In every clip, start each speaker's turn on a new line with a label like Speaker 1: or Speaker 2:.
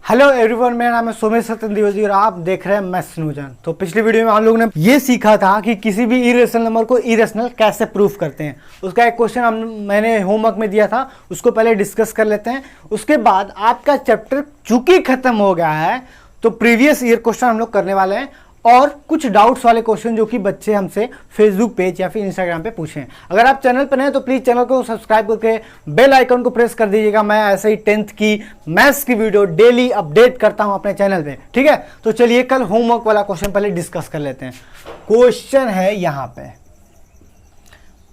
Speaker 1: Hello everyone, मेरा नाम है सोमेश सत्यन द्विवेदी और आप देख रहे हैं मैथ्स न्यूजन। तो पिछली वीडियो में हम लोग ने ये सीखा था कि किसी भी इरेशनल नंबर को इरेशनल कैसे प्रूफ करते हैं। उसका एक क्वेश्चन मैंने होमवर्क में दिया था, उसको पहले डिस्कस कर लेते हैं। उसके बाद आपका चैप्टर चूंकि खत्म हो गया है तो प्रीवियस ईयर क्वेश्चन हम लोग करने वाले हैं और कुछ डाउट्स वाले क्वेश्चन जो कि बच्चे हमसे फेसबुक पेज या फिर इंस्टाग्राम पे पूछें। अगर आप चैनल पर नए हैं तो प्लीज चैनल को सब्सक्राइब करके बेल आइकन को प्रेस कर दीजिएगा। मैं ऐसे ही 10th की मैथ्स की वीडियो डेली अपडेट करता हूं अपने चैनल पे, ठीक है। तो चलिए कल होमवर्क वाला क्वेश्चन पहले डिस्कस कर लेते हैं। क्वेश्चन है यहां पे,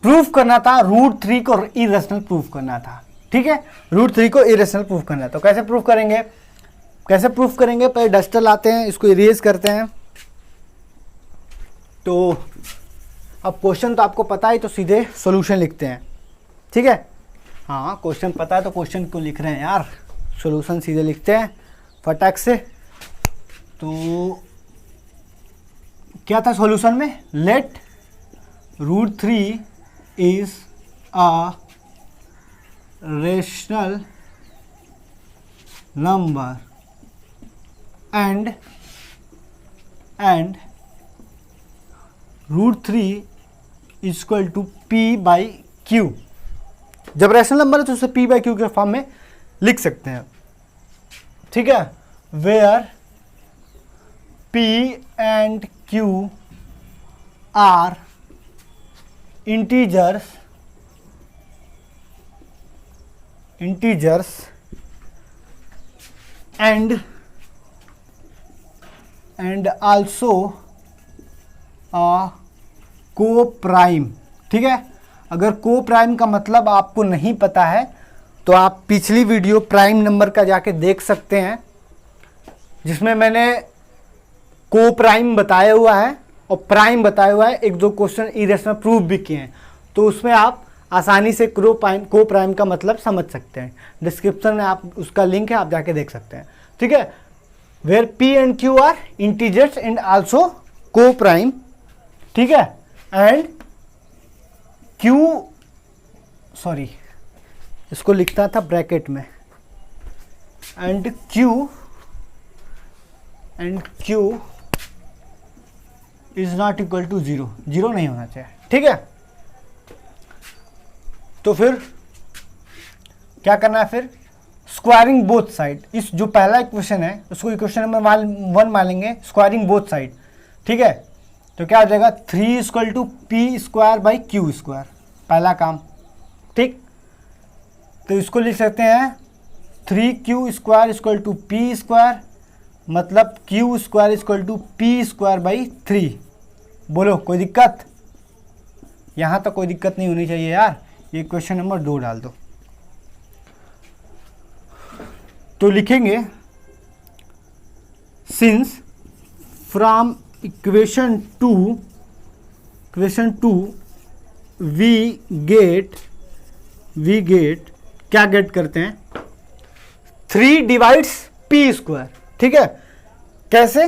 Speaker 1: प्रूफ करना था √3 को इरेशनल प्रूफ करना था, ठीक है। √3 को इरेशनल प्रूफ करना है तो कैसे प्रूफ करेंगे, पहले डस्टर लाते हैं, इसको इरेज करते हैं। तो अब क्वेश्चन तो आपको पता है, तो सीधे सॉल्यूशन लिखते हैं, ठीक है। हाँ, क्वेश्चन पता है तो क्वेश्चन क्यों लिख रहे हैं यार, सॉल्यूशन सीधे लिखते हैं फटाक से। तो क्या था सॉल्यूशन में, let √3 is a rational number and √3 equal to P/Q। जब रैशनल नंबर है तो उसे P/Q के फॉर्म में लिख सकते हैं, ठीक है। Where P and Q are integers and also coprime, ठीक है। अगर को प्राइम का मतलब आपको नहीं पता है तो आप पिछली वीडियो प्राइम नंबर का जाके देख सकते हैं, जिसमें मैंने को प्राइम बताया हुआ है और प्राइम बताया हुआ है। एक दो क्वेश्चन इरेशनल प्रूफ भी किए हैं, तो उसमें आप आसानी से को प्राइम का मतलब समझ सकते हैं। डिस्क्रिप्शन में आप उसका लिंक है, आप जाके देख सकते हैं, ठीक है। Where P and Q are integers and also coprime, ठीक है। एंड Q, सॉरी इसको लिखता था ब्रैकेट में, and Q is not equal to 0, 0 नहीं होना चाहिए, ठीक है। तो फिर क्या करना है, फिर स्क्वायरिंग बोथ साइड। इस जो पहला इक्वेशन है उसको इक्वेशन नंबर 1 मान लेंगे, स्क्वायरिंग बोथ साइड, ठीक है। तो क्या हो जाएगा, 3 इक्वल टू P²/Q², पहला काम, ठीक। तो इसको लिख सकते हैं 3Q² इक्वल टू P², मतलब Q² इक्वल टू P²/3। बोलो कोई दिक्कत, यहाँ तक कोई दिक्कत नहीं होनी चाहिए यार। ये क्वेश्चन नंबर 2 डाल दो। तो लिखेंगे since from equation two we get क्या गेट करते हैं, 3 डिवाइड्स P², ठीक है। कैसे,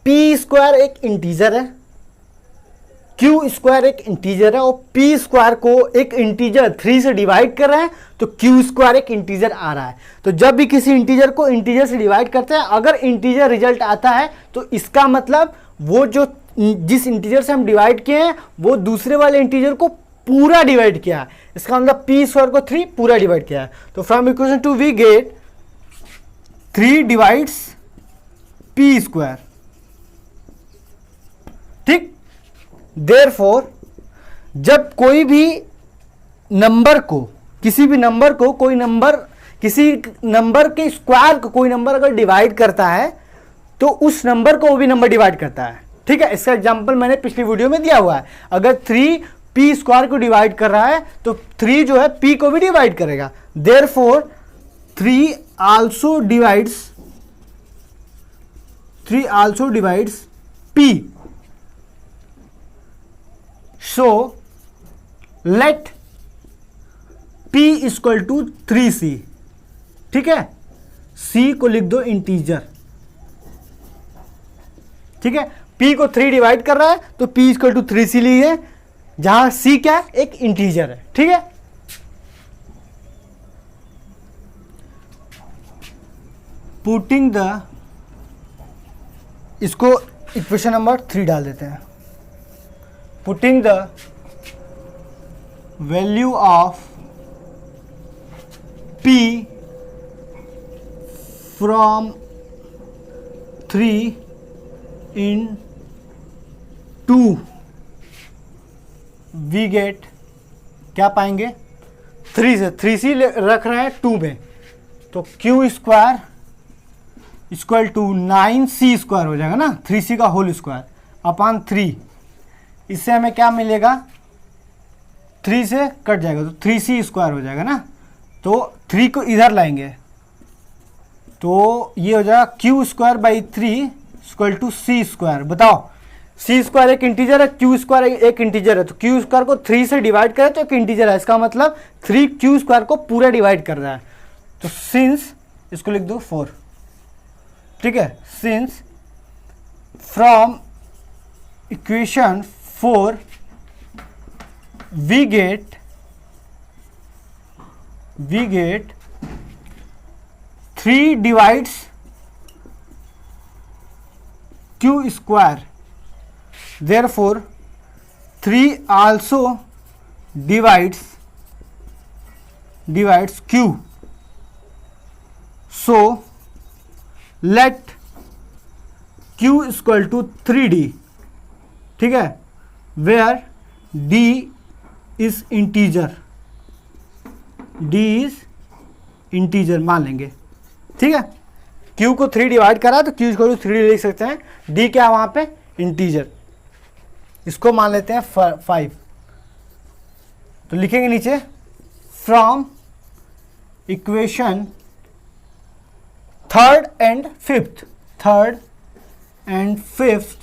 Speaker 1: P² एक इंटीजर है, Q² एक इंटीजर है और P² को एक इंटीजर 3 से डिवाइड कर रहे हैं तो Q² एक इंटीजर आ रहा है। तो जब भी किसी इंटीजर को इंटीजर से डिवाइड करते हैं, अगर इंटीजर रिजल्ट आता है तो इसका मतलब वो जो जिस इंटीजर से हम डिवाइड किए हैं वो दूसरे वाले इंटीजर को पूरा डिवाइड किया है। इसका मतलब P² को 3 पूरा डिवाइड किया है। तो from equation 2 we get 3 divides P², ठीक। देयरफॉर जब कोई भी नंबर को, किसी भी नंबर को कोई नंबर, किसी नंबर के स्क्वायर को कोई नंबर अगर डिवाइड करता है तो उस नंबर को वो भी नंबर डिवाइड करता है, ठीक है। इसका एग्जांपल मैंने पिछली वीडियो में दिया हुआ है। अगर 3 P² को डिवाइड कर रहा है तो 3 जो है P को भी डिवाइड करेगा। Therefore 3 also divides P। So let P equal to 3C, ठीक है। C को लिख दो इंटीजर, ठीक है। P को 3 डिवाइड कर रहा है तो P इक्वल टू 3C लीजिए, जहां C क्या है, एक इंटीजर है, ठीक है। पुटिंग द, इसको इक्वेशन नंबर 3 डाल देते हैं। Putting the value of p from 3 in 2 we get, क्या पाएंगे, 3 से 3c रख रहे हैं 2 में, तो q square equal to 9c square हो जाएगा ना, 3c का होल स्क्वायर अपॉन 3। इससे हमें क्या मिलेगा, 3 से कट जाएगा तो 3c स्क्वायर हो जाएगा ना, तो 3 को इधर लाएंगे तो ये हो जाएगा q square by 3 equal to c square. बताओ, सी स्क्वायर एक इंटीजर है, क्यू स्क्वायर एक इंटीजर है, तो क्यू स्क्वायर को 3 से डिवाइड करें तो एक इंटीजर है, इसका मतलब 3 क्यू स्क्वायर को पूरा डिवाइड कर रहा है। तो सिंस, इसको लिख दो 4, ठीक है, since from equation 4 we get 3 divides q square, therefore 3 also divides q, so let q equal to 3d, ठीक है, where d is integer, मान लेंगे, ठीक है, q को 3 डिवाइड करा तो q equal to 3 लिख सकते हैं, d क्या है वहां पे, इंटीजर, इसको मान लेते हैं 5। तो लिखेंगे नीचे, from equation third and fifth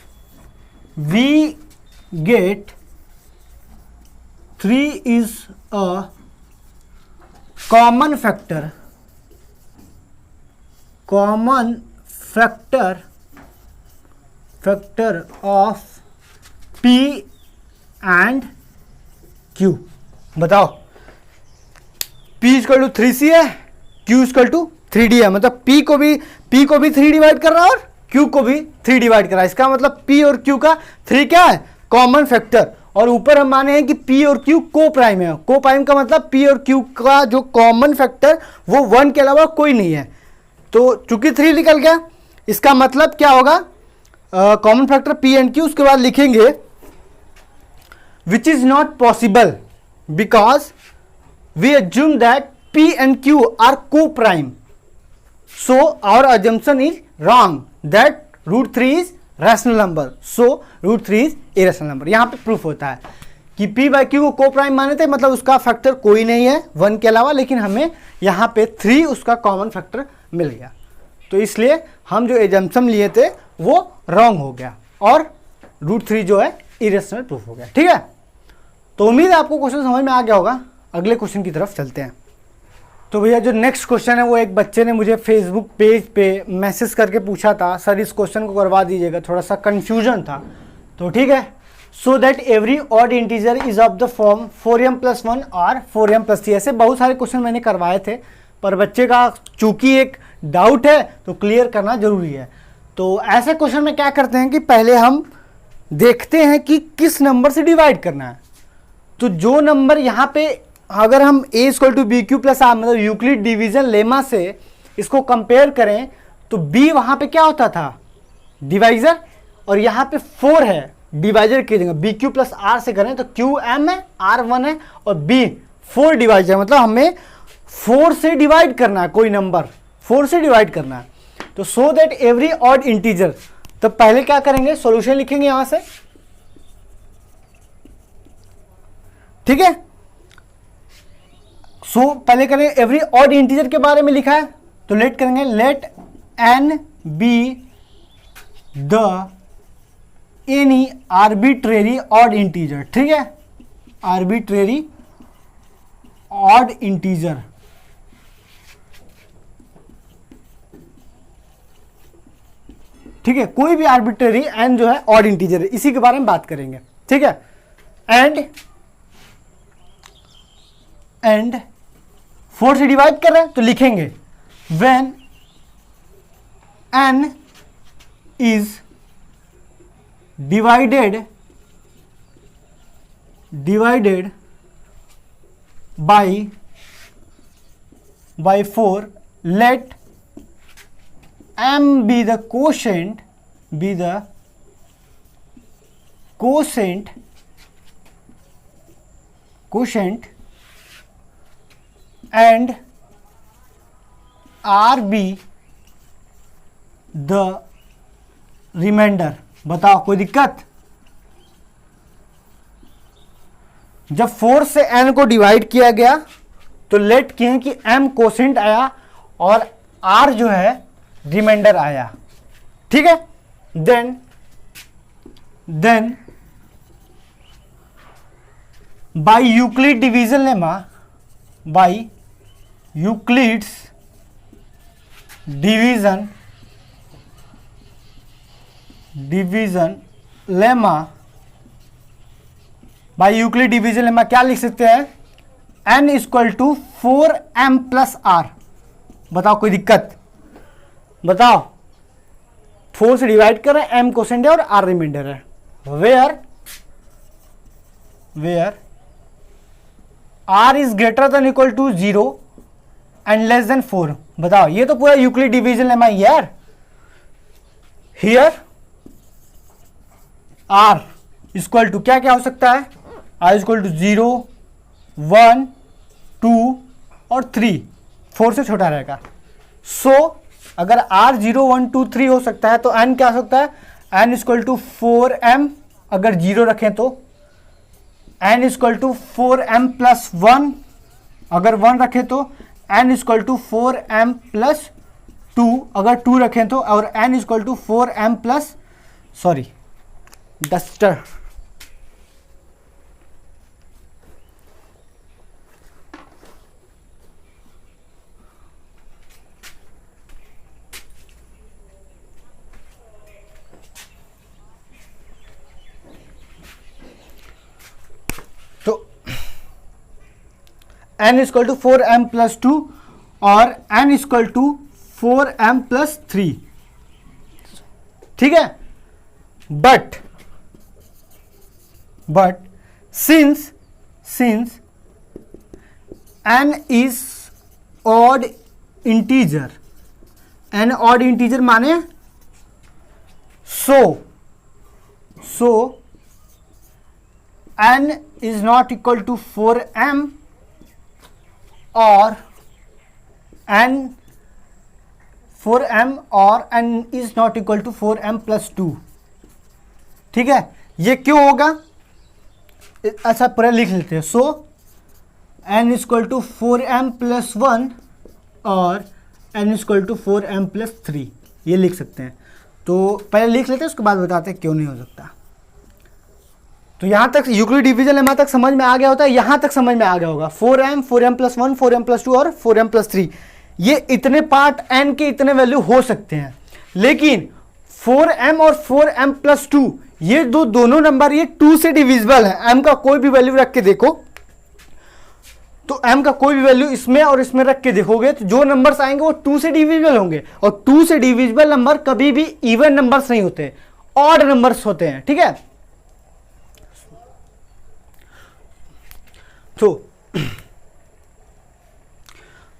Speaker 1: we get 3 is a common factor of P and Q। बताओ, P इक्वल टू 3C है, Q इक्वल टू 3D है, मतलब P को भी 3 डिवाइड कर रहा है और Q को भी 3 डिवाइड कर रहा है, इसका मतलब P और Q का 3 क्या है, कॉमन फैक्टर। और ऊपर हम माने हैं कि P और Q को प्राइम है, को प्राइम का मतलब P और Q का जो कॉमन फैक्टर वो 1 के अलावा कोई नहीं है, तो चूंकि 3 निकल गया, इसका मतलब क्या होगा, common factor P and Q, उसके बाद लिखेंगे which is not possible because we assume that P and Q are co-prime, so our assumption is wrong that √3 is rational number, so √3 is irrational number। यहाँ पे proof होता है कि P by Q को co-prime माने थे, मतलब उसका फैक्टर कोई नहीं है 1 के अलावा, लेकिन हमें यहाँ पे 3 उसका कॉमन फैक्टर मिल गया, तो इसलिए हम जो एजम्पशन लिए थे वो रॉन्ग हो गया और √3 जो है इरेशनल प्रूफ हो गया, ठीक है। तो उम्मीद है आपको क्वेश्चन समझ में आ गया होगा। अगले क्वेश्चन की तरफ चलते हैं। तो भैया जो नेक्स्ट क्वेश्चन है वो एक बच्चे ने मुझे फेसबुक पेज पे मैसेज करके पूछा था, सर इस क्वेश्चन को करवा दीजिएगा, थोड़ा सा कंफ्यूजन था, तो ठीक है। So that every odd integer is of the form 4m+1 और 4m+3, ऐसे बहुत सारे क्वेश्चन मैंने करवाए थे, पर बच्चे का चूंकि एक डाउट है तो क्लियर करना जरूरी है। तो ऐसे क्वेश्चन में क्या करते हैं कि पहले हम देखते हैं कि किस नंबर से डिवाइड करना है। तो जो नंबर यहाँ पे अगर हम a = bq + r मतलब यूक्लिड डिवीजन लेमा से इसको कंपेयर करें तो b वहाँ पे क्या होता था, डिवाइजर, और यहाँ पे 4 है, डिवाइजर कीजिएगा, bq + r से करें तो qm है, r 1 है और b 4 डिवाइजर, मतलब हमें 4 से डिवाइड करना है, कोई नंबर 4 से डिवाइड करना है। तो so that every odd integer, तो पहले क्या करेंगे, सॉल्यूशन लिखेंगे यहां से, ठीक है। सो पहले करेंगे एवरी ऑड इंटीजर के बारे में लिखा है, तो लेट करेंगे, let n be the any arbitrary odd integer, ठीक है, आर्बिट्रेरी ऑड इंटीजर, ठीक है, कोई भी आर्बिट्रेरी n जो है ऑड इंटीजर है, इसी के बारे में बात करेंगे, ठीक है। एंड 4 से डिवाइड कर रहे हैं तो लिखेंगे when n is divided by 4, let m be the quotient and r be the remainder। बताओ कोई दिक्कत? जब 4 से n को डिवाइड किया गया तो लेट किए कि m कोसेंट आया और r जो है रिमाइंडर आया, ठीक है। Then by Euclid division lemma, by Euclid's division lemma, by Euclid division lemma क्या लिख सकते हैं? n equal to 4m plus r। बताओ कोई दिक्कत? बताओ, 4 से डिवाइड कर रहे हैं, m कोसेंट है और r रिमाइंडर है। Where r is greater than equal to 0 and less than 4। बताओ, ये तो पूरा यूक्लिड डिवीजन लेमा यार। हियर r इक्वल टू क्या क्या हो सकता है? r इक्वल टू 0, 1, 2 और 3, 4 से छोटा रहेगा। सो अगर r 0, 1, 2, 3 हो सकता है तो n क्या हो सकता है? n इक्वल टू 4m, अगर 0 रखें तो n equal to 4m plus 1, अगर 1 रखें तो n equal to 4m plus 2, अगर 2 रखें तो, और n equal to 4m plus, sorry duster, तो n equal to 4m plus 2 और n equal to 4m plus 3, ठीक है। But since n is odd integer, n odd integer माने सो n is not equal to 4m or n 4m और n is not equal to 4m plus 2, ठीक है। ये क्यों होगा? अच्छा पूरा लिख लेते हैं। So n equal to 4m plus 1 और n equal to 4m plus 3, ये लिख सकते हैं। तो पहले लिख लेते हैं, उसके बाद बताते हैं क्यों नहीं हो सकता। तो यहाँ तक यूक्लिड डिवीजन लेमा तक समझ में आ गया होता है, यहाँ तक समझ में आ गया होगा। 4m, 4m plus 1, 4m plus 2 और 4m प्लस 3, ये इतने पार्ट n के इतने वैल्यू हो सकते हैं। लेकिन 4m और 4m प्लस 2 ये दोनों नंबर ये 2 से डिविजिबल है। m का कोई भी वैल्यू रख के देखो, तो m का कोई भी वैल्यू इसमें और इसमें रख के देखोगे तो जो नंबर्स आएंगे वो 2 से डिविजिबल होंगे। और 2 से डिविजिबल नंबर कभी भी इवन नंबर्स नहीं होते, ऑड नंबर्स होते हैं, ठीक है।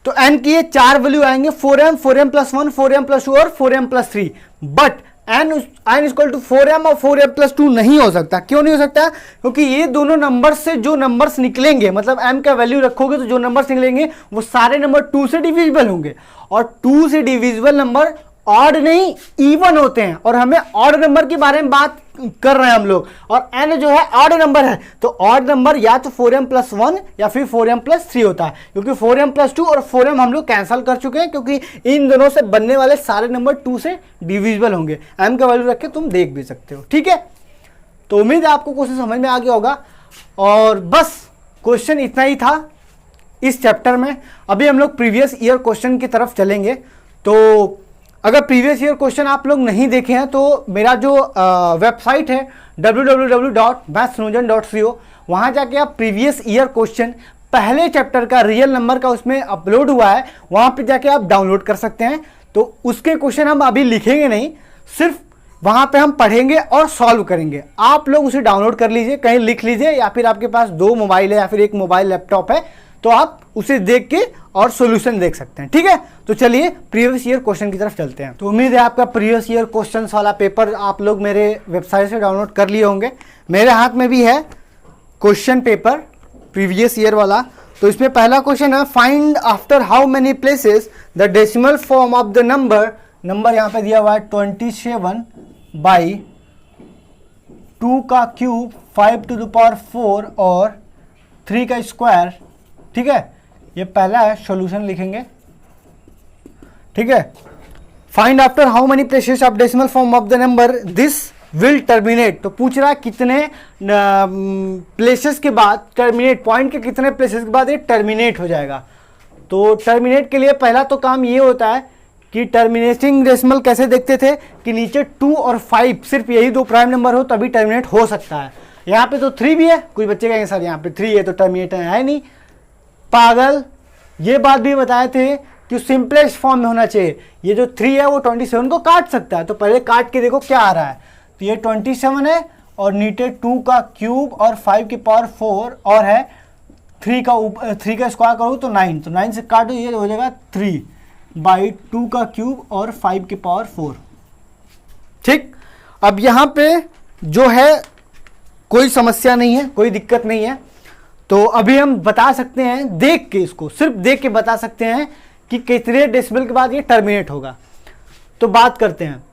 Speaker 1: तो n की ये 4 वैल्यू आएंगे, 4m, 4m plus 1, 4m plus 2 और 4m plus 3। But n equal to 4m और 4m प्लस 2 नहीं हो सकता। क्यों नहीं हो सकता? क्योंकि ये दोनों नंबर से जो नंबर्स निकलेंगे, मतलब m का वैल्यू रखोगे तो जो नंबर्स निकलेंगे वो सारे नंबर 2 से डिविजिबल होंगे। और 2 से डिविजिबल नंबर ऑड नहीं इवन होते हैं, और हमें ऑड नंबर के बारे में बात कर रहे हैं हम लोग। और n जो है ऑड नंबर है, तो ऑड नंबर या तो 4m प्लस 1 या फिर 4m प्लस 3 होता है। क्योंकि 4m प्लस 2 और 4m हम लोग कैंसिल कर चुके हैं, क्योंकि इन दोनों से बनने वाले सारे नंबर 2 से डिविजिबल होंगे। m का वैल्यू रख के तुम देख भी सकते हो, ठीक है। तो उम्मीद है आपको क्वेश्चन समझ में आ गया होगा। और बस क्वेश्चन इतना ही था इस चैप्टर में। अभी हम लोग प्रीवियस ईयर क्वेश्चन की तरफ चलेंगे। तो अगर प्रीवियस ईयर क्वेश्चन आप लोग नहीं देखे हैं तो मेरा जो वेबसाइट है www.mathsnujan.co, वहाँ जाके आप प्रीवियस ईयर क्वेश्चन पहले चैप्टर का रियल नंबर का उसमें अपलोड हुआ है, वहाँ पे जाके आप डाउनलोड कर सकते हैं। तो उसके क्वेश्चन हम अभी लिखेंगे नहीं, सिर्फ वहां पे हम पढ़ेंगे और सॉल्व करेंगे। आप लोग उसे डाउनलोड कर लीजिए, कहीं लिख लीजिए, या फिर आपके पास 2 मोबाइल है या फिर एक मोबाइल लैपटॉप है तो आप उसे देख के और सॉल्यूशन देख सकते हैं। ठीक है, तो चलिए प्रीवियस ईयर क्वेश्चन की तरफ चलते हैं। तो उम्मीद है आपका प्रीवियस ईयर क्वेश्चंस वाला पेपर आप लोग मेरे वेबसाइट से डाउनलोड कर लिए होंगे। मेरे हाथ में भी है क्वेश्चन पेपर प्रीवियस ईयर वाला। तो इसमें पहला क्वेश्चन है, find after how many places the decimal form of the number यहाँ पे दिया हुआ है 27/2 का क्यूब 5 टू द पावर 4 और 3 का स्क्वायर। ठीक है, ये पहला है, सॉल्यूशन लिखेंगे। ठीक है, find after how many places of decimal form of the number this will terminate. तो पूछ रहा है कितने प्लेसेस के बाद टर्मिनेट, पॉइंट के कितने प्लेसेस के बाद ये टर्मिनेट हो जाएगा। तो टर्मिनेट के लिए पहला तो काम ये होता है कि टर्मिनेटिंग डेसिमल कैसे देखते थे कि नीचे 2 और 5 सिर्फ यही 2 प्राइम नंबर हो तभी टर्मिनेट हो सकता है। यहाँ पे तो 3 भी है, कुछ बच्चे कहेंगे सर यहाँ पे 3 है तो टर्मिनेट है नहीं। पागल, ये बात भी बताए थे कि सिंपलेस्ट फॉर्म में होना चाहिए। ये जो 3 है वो 27 को काट सकता है, तो पहले काट के देखो क्या आ रहा है। तो ये 27 है और नीचे 2 का क्यूब और 5 की पावर 4 और है 3 का स्क्वायर करो तो 9, तो 9 से काटो ये हो जाएगा 3/2 का क्यूब और 5 की पावर 4। ठीक, अब यहाँ पे जो है कोई समस्या नहीं है, कोई दिक्कत नहीं है। तो अभी हम बता सकते हैं देख के, इसको सिर्फ देख के बता सकते हैं कि कितने डेसिमल के बाद ये टर्मिनेट होगा। तो बात करते हैं,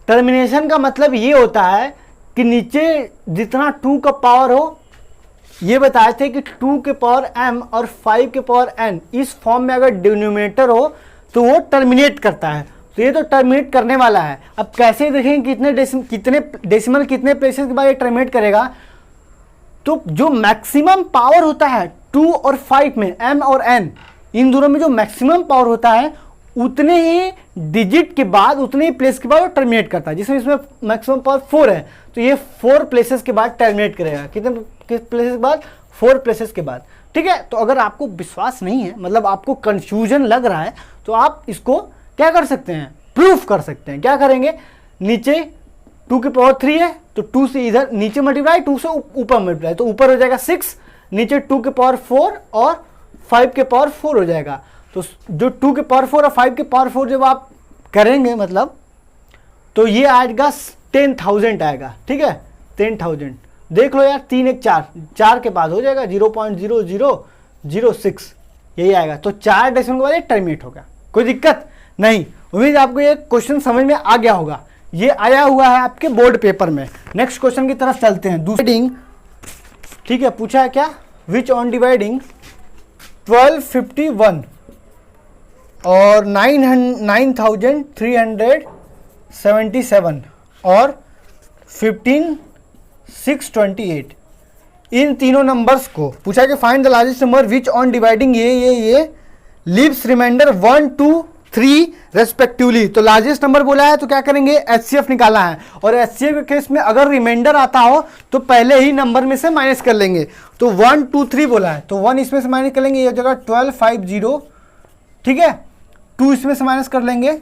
Speaker 1: टर्मिनेशन का मतलब ये होता है कि नीचे जितना 2 का पावर हो, ये बताए थे कि 2 के पावर m और 5 के पावर n इस फॉर्म में अगर डिनोमिनेटर हो तो वो टर्मिनेट करता है। तो ये तो टर्मिनेट करने वाला है। अब कैसे देखेंगे कितने डेसिमल कितने प्लेसेस के बाद ये टर्मिनेट करेगा। तो जो मैक्सिमम पावर होता है 2 और 5 में, m और n इन दोनों में जो मैक्सिमम पावर होता है उतने ही डिजिट के बाद, उतने ही प्लेस के बाद वो टर्मिनेट करता है। जिसमें इसमें मैक्सिमम पावर 4 है तो ये 4 प्लेसेस के बाद टर्मिनेट करेगा। कितने प्लेसेस के बाद? 4 प्लेसेस के बाद। ठीक है, तो अगर आपको विश्वास नहीं है, मतलब आपको कंफ्यूजन लग रहा है, तो आप इसको क्या कर सकते हैं, प्रूफ कर सकते हैं। क्या करेंगे, नीचे 2 की पावर 3 है तो 2 से इधर नीचे मल्टीप्लाई, 2 से ऊपर मल्टीप्लाई, तो ऊपर हो जाएगा 6, नीचे 2 के पावर 4 और 5 के पावर 4 हो जाएगा। तो जो 2 के पावर 4 और 5 के पावर 4 जब आप करेंगे मतलब, तो ये आएगा 10,000 आएगा। ठीक है, 10,000 देख लो यार, 3 1 4 के बाद हो जाएगा 0.0006 यही आएगा। तो 4 डेसिमल के बाद ये टर्मिनेट होगा, कोई दिक्कत नहीं। उम्मीद आपको ये क्वेश्चन समझ में आ गया होगा। ये आया हुआ है आपके बोर्ड पेपर में। नेक्स्ट क्वेश्चन की तरफ चलते हैं। डिवाइडिंग, ठीक है, पूछा है क्या, विच ऑन डिवाइडिंग 1251 और 9377 और 15628, इन तीनों नंबर्स को पूछा कि find the largest number which on dividing ये लीव्स रिमाइंडर 1 2 3 रेस्पेक्टिवली। तो लार्जेस्ट नंबर बोला है तो क्या करेंगे, HCF निकालना है। और HCF के केस में अगर रिमाइंडर आता हो तो पहले ही नंबर में से माइनस कर लेंगे। तो 1 2 3 बोला है तो 1 इसमें से माइनस कर लेंगे, ये जगह 1250। ठीक है, 2 इसमें से माइनस कर लेंगे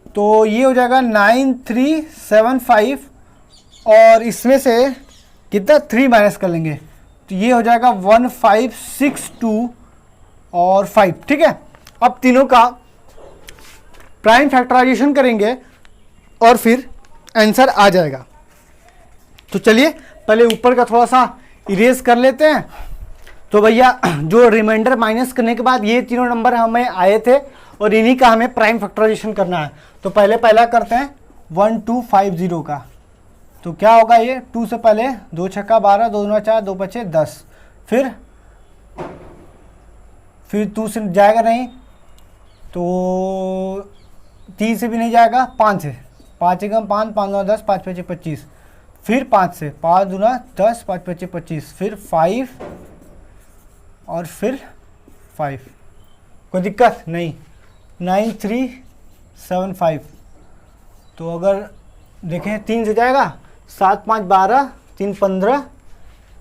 Speaker 1: तो ये हो जाएगा 9375 और इसमें से कितना 3 माइनस कर लेंगे तो ये हो जाएगा 1562 और 5। ठीक है, अब तीनों का प्राइम फैक्टराइजेशन करेंगे और फिर आंसर आ जाएगा। तो चलिए पहले ऊपर का थोड़ा सा इरेज कर लेते हैं। तो भैया जो रिमाइंडर माइनस करने के बाद ये तीनों नंबर हमें आए थे और इन्हीं का हमें प्राइम फैक्टराइजेशन करना है। तो पहला करते हैं 1250 का। तो क्या होगा, ये 2 से पहले 2 छक्का 12, 2 दूना 4, 2 पचे 10, फिर 2 से जाएगा नहीं तो 3 से भी नहीं जाएगा, 5 से, 5 एकम 5, 5 दूना 10, 5 पचे 25, फिर 5 से, 5 दूना 10, 5 पचे 25, फिर 5 और फिर 5। कोई दिक्कत नहीं। 9375। तो अगर देखें 3 से जाएगा, 7 5 12, 3 15,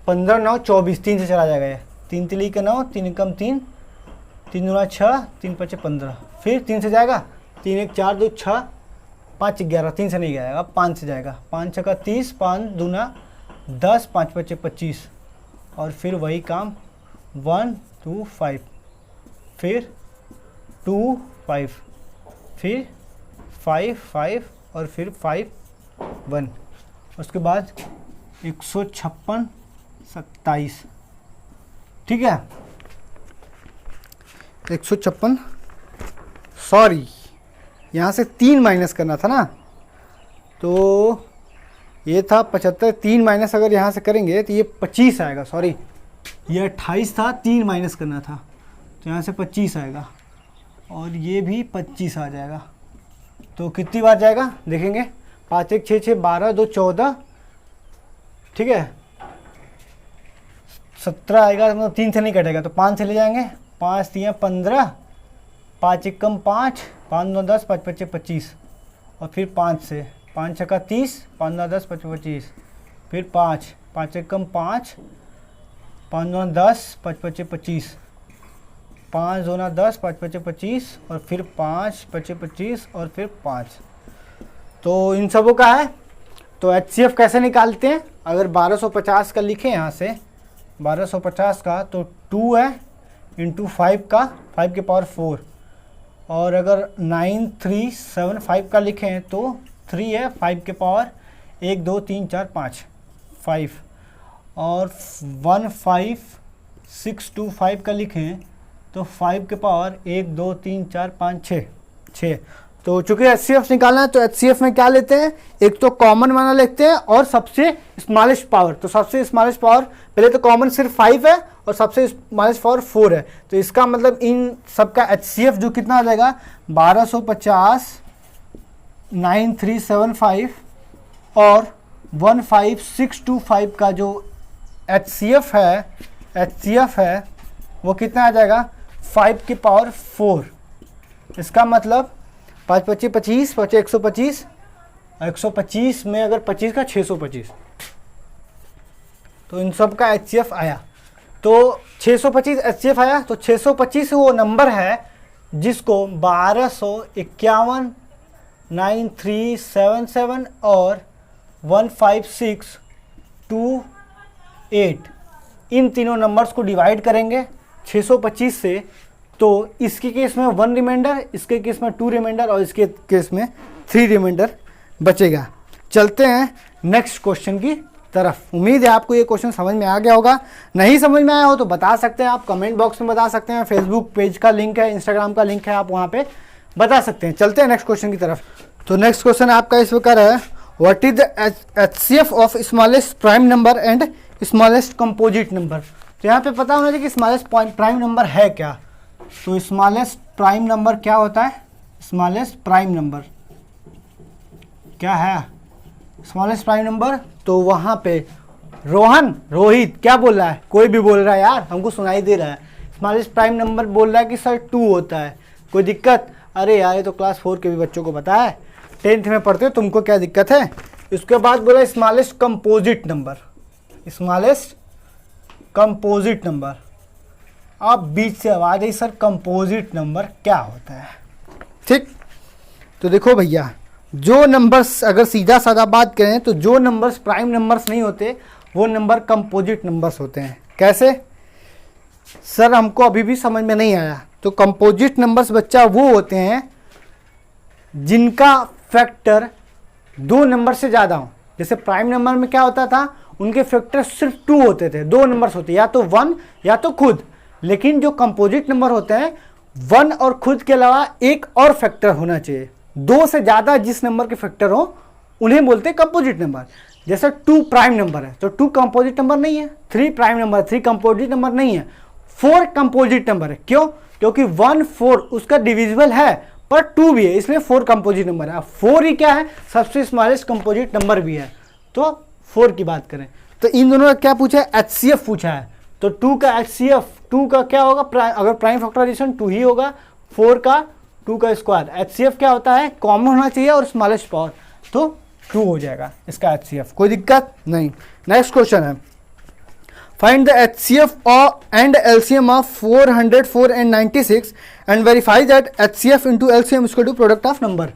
Speaker 1: 15 9 24, 3 से चला जाएगा ये, 3 तिली का 9, 3 एकम 3, 3 दूना 6, 3 पचे 15, फिर 3 से जाएगा 3 1 4 2 6 5 11, 3 से नहीं जाएगा, 5 से जाएगा। 5 छक्का 30, 5 दूना 10, 5 पच्चे 25, और फिर वही काम 1 2 5, फिर 2 5, फिर 5 5, और फिर 5 1, उसके बाद 156 27, ठीक है। 156, सॉरी यहाँ से 3 माइनस करना था ना, तो ये था 75, 3 माइनस अगर यहाँ से करेंगे तो ये 25 आएगा, सॉरी ये 28 था, 3 माइनस करना था तो यहाँ से 25 आएगा, और ये भी 25 आ जाएगा। तो कितनी बार जाएगा देखेंगे, 5 1 6 6 12 2 14, ठीक है, 17 आएगा, मतलब 3 से नहीं कटेगा तो 5 से ले जाएंगे, 5 3 15, 5 1 5, 5 9 10, 5 5 25, और फिर 5 से 5 छक्का 30, 5 9 10 5 25, फिर 5 5 1 5, 5 9 10, 5 5 25, 5 2 10, 5 5 25, और फिर 5 5 25, और फिर 5। तो इन सबों का है। तो HCF कैसे निकालते हैं, अगर 1250 का लिखें यहाँ से 1250 का, तो 2 है इंटू 5 का, 5 के पावर 4, और अगर 9375 का लिखें तो 3 है 5 के पावर 1 2 3 4 5 5, और 15625 का लिखें तो 5 के पावर 1 2 3 4 5 6। तो चूंकि HCF निकालना है तो HCF में क्या लेते हैं, एक तो कॉमन वाला लेते हैं और सबसे स्मॉलेस्ट पावर। तो सबसे स्मॉलेस्ट पावर पहले तो कॉमन सिर्फ 5 है और सबसे स्मॉलेस्ट पावर 4 है, तो इसका मतलब इन सबका HCF जो कितना आ जाएगा 1250, 9375 और 15625 का जो HCF है वो कितना आ जाएगा 5 की पावर 4। इसका मतलब 5 25 25 5 125, 125 में अगर 25 का 625, तो इन सब का HCF आया। तो 625 HCF आया, तो 625 वो नंबर है जिसको 1251, 9377 और 15628 इन तीनों नंबर्स को डिवाइड करेंगे 625 से, तो इसके केस में 1 रिमाइंडर, इसके केस में 2 रिमाइंडर और इसके केस में 3 रिमाइंडर बचेगा। चलते हैं नेक्स्ट क्वेश्चन की तरफ। उम्मीद है आपको ये क्वेश्चन समझ में आ गया होगा। नहीं समझ में आया हो तो बता सकते हैं, आप कमेंट बॉक्स में बता सकते हैं, फेसबुक पेज का लिंक है, इंस्टाग्राम का लिंक है, आप वहाँ पे बता सकते हैं। चलते हैं नेक्स्ट क्वेश्चन की तरफ। तो नेक्स्ट क्वेश्चन आपका इस प्रकार है, what is the HCF of smallest prime number and smallest composite number. तो यहाँ पे पता होना चाहिए कि स्मॉलेस्ट प्राइम नंबर है क्या। तो स्मॉलेस्ट प्राइम नंबर क्या होता है, स्मॉलेस्ट प्राइम नंबर क्या है, स्मॉलेस्ट प्राइम नंबर। तो वहाँ पे रोहित क्या बोल रहा है, कोई भी बोल रहा है यार, हमको सुनाई दे रहा है। स्मॉलेस्ट प्राइम नंबर बोल रहा है कि सर 2 होता है, कोई दिक्कत। अरे यार ये तो क्लास 4 के भी बच्चों को पता है, 10th में पढ़ते हो, तुमको क्या दिक्कत है। इसके बाद बोला smallest composite number, smallest composite number. आप बीच से आवाज आई सर कंपोजिट नंबर क्या होता है, ठीक। तो देखो भैया, जो नंबर्स अगर सीधा साधा बात करें तो जो नंबर्स प्राइम नंबर्स नहीं होते वो नंबर कंपोजिट नंबर्स होते हैं। कैसे सर, हमको अभी भी समझ में नहीं आया। तो कंपोजिट नंबर्स बच्चा वो होते हैं जिनका फैक्टर 2 नंबर से ज़्यादा हो। जैसे प्राइम नंबर में क्या होता था, उनके फैक्टर सिर्फ 2 होते थे, 2 नंबर्स होते, या तो 1 या तो खुद। लेकिन जो कंपोजिट नंबर होते हैं 1 और खुद के अलावा एक और फैक्टर होना चाहिए। 2 से ज़्यादा जिस नंबर के फैक्टर हो उन्हें बोलते हैं कंपोजिट नंबर। जैसे 2 प्राइम नंबर है तो 2 कंपोजिट नंबर नहीं है, 3 प्राइम नंबर 3 कंपोजिट नंबर नहीं है, 4 कंपोजिट नंबर है। क्यों? क्योंकि 1 4 उसका डिविजिबल है पर 2 भी है, इसलिए 4 कंपोजिट नंबर है। 4 ही क्या है, सबसे स्मॉलेस्ट कंपोजिट नंबर भी है। तो 4 की बात करें तो इन दोनों का क्या पूछा है, HCF पूछा है। तो 2 का HCF, 2 का क्या होगा, अगर प्राइम फैक्टराइजेशन 2 ही होगा, 4 का 2 का स्क्वायर। HCF क्या होता है, कॉमन होना चाहिए और स्मॉलेस्ट पावर, तो 2 हो जाएगा इसका HCF, कोई दिक्कत नहीं। नेक्स्ट क्वेश्चन है, find the HCF and LCM of 404 and 96 and verify that HCF into LCM is equal to product of number।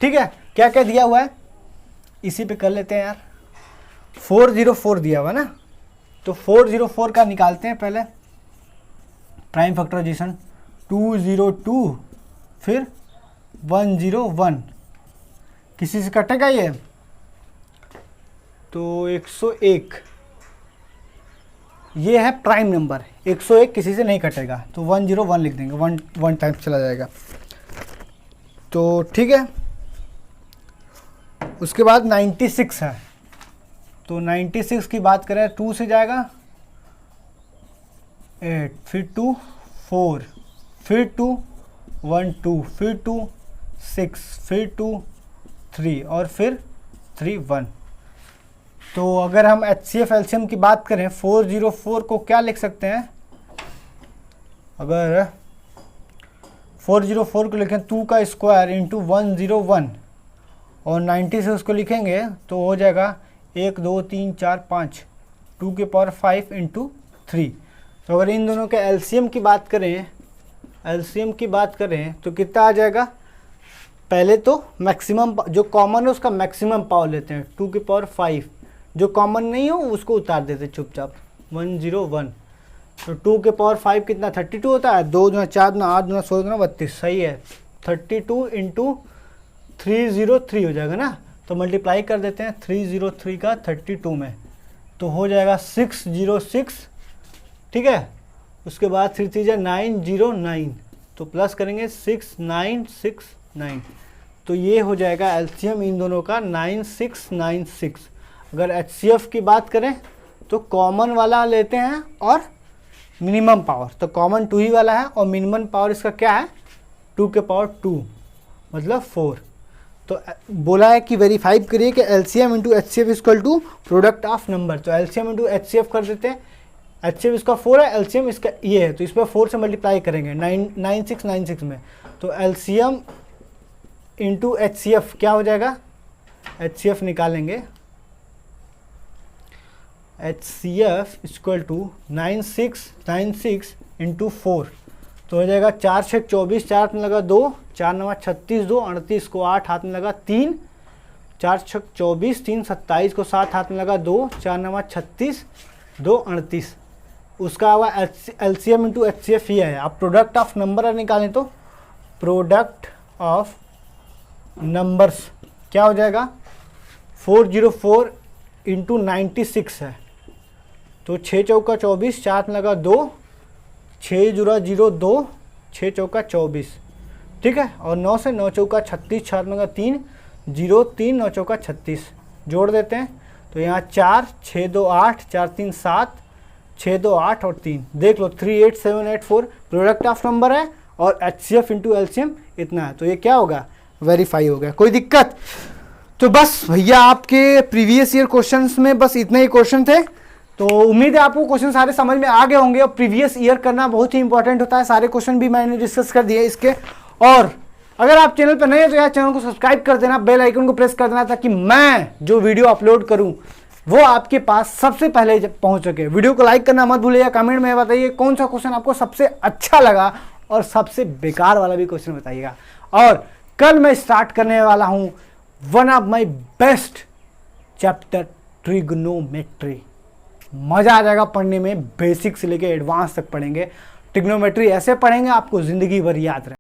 Speaker 1: ठीक है, क्या क्या दिया हुआ है इसी पे कर लेते हैं यार। 404 दिया हुआ ना, तो 404 का निकालते हैं पहले। प्राइम फैक्टराइजेशन 202 फिर 101, किसी से कटेगा ये तो 101, ये है प्राइम नंबर। 101 किसी से नहीं कटेगा तो 101 लिख देंगे, वन टाइम्स चला जाएगा। तो ठीक है, उसके बाद 96 है, तो 96 की बात करें 2 से जाएगा 8, फिर 2 4, फिर 2 1 2, फिर 2 6, फिर 2 3 और फिर 3 1। तो अगर हम HCF LCM की बात करें 404 को क्या लिख सकते हैं, अगर 404 को लिखें 2 का स्क्वायर इंटू 101 और 90 से उसको लिखेंगे तो हो जाएगा 1 2 3 4 5, 2 के पावर 5 इंटू 3। तो अगर इन दोनों के LCM की बात करें तो कितना आ जाएगा, पहले तो मैक्सिमम जो कॉमन है उसका मैक्सिमम पावर लेते हैं 2 के पावर 5, जो कॉमन नहीं हो उसको उतार देते हैं चुपचाप 101। तो 2 के पावर 5 कितना 32 होता है, 2 दूना 4 दूना 8 दूना 16 दूना 32, सही है। 32 इंटू 303 हो जाएगा ना, तो मल्टीप्लाई कर देते हैं 303 का 32 में, तो हो जाएगा 606। ठीक है, उसके बाद 3 3 909, तो प्लस करेंगे 6969, तो ये हो जाएगा LCM इन दोनों का 9696। अगर HCF की बात करें तो कॉमन वाला लेते हैं और मिनिमम पावर, तो कॉमन 2 ही वाला है और मिनिमम पावर इसका क्या है 2 के पावर 2 मतलब 4। तो बोला है कि वेरीफाई करिए कि LCM into HCF equal to product of number, तो LCM इंटू HCF कर देते हैं। HCF इसका 4 है, LCM इसका ये है, तो इस पर 4 से मल्टीप्लाई करेंगे 9696 में, तो LCM इंटू HCF क्या हो जाएगा, HCF निकालेंगे, HCF इक्वल टू 9696 इंटू 4, तो हो जाएगा 4 6 24, 4 हाथ में लगा 2, 4 9 36, 2 38 को 8 हाथ में लगा 3, 4 6 24, 3 27 को 7 हाथ में लगा 2, 4 9 36, 2 38। उसका हुआ LCM इंटू HCF ये है। आप प्रोडक्ट ऑफ नंबर निकालें तो प्रोडक्ट ऑफ नंबर्स क्या हो जाएगा, 404 इंटू 96 है, तो 6 चौका 24, 4 में लगा 2, 6 जुड़ा 0 2, 6 चौका 24। ठीक है, और 9 से 9 चौका 36, 4 में लगा 3 0 3, 9 चौका 36, जोड़ देते हैं तो यहाँ 4 6 2 8, 4 3 7, 6 2 8 और 3, देख लो 38784 प्रोडक्ट ऑफ नंबर है और HCF इंटू LCM इतना है, तो ये क्या होगा वेरीफाई हो गया। कोई दिक्कत? तो बस भैया आपके प्रीवियस ईयर क्वेश्चंस में बस इतने ही क्वेश्चन थे, तो उम्मीद है आपको क्वेश्चन सारे समझ में आ गए होंगे। और प्रीवियस ईयर करना बहुत ही इंपॉर्टेंट होता है, सारे क्वेश्चन भी मैंने डिस्कस कर दिए इसके। और अगर आप चैनल पर नए हैं तो यार चैनल को सब्सक्राइब कर देना, बेल आइकन को प्रेस कर देना, ताकि मैं जो वीडियो अपलोड करूं वो आपके पास सबसे पहले पहुंच सके। वीडियो को लाइक करना मत भूलिएगा, कमेंट में बताइए कौन सा क्वेश्चन आपको सबसे अच्छा लगा और सबसे बेकार वाला भी क्वेश्चन बताइएगा। और कल मैं स्टार्ट करने वाला हूं one of my best chapter trigonometry. मजा आ जाएगा पढ़ने में, बेसिक से लेके एडवांस तक पढ़ेंगे। ट्रिग्नोमेट्री ऐसे पढ़ेंगे आपको जिंदगी भर याद रहे।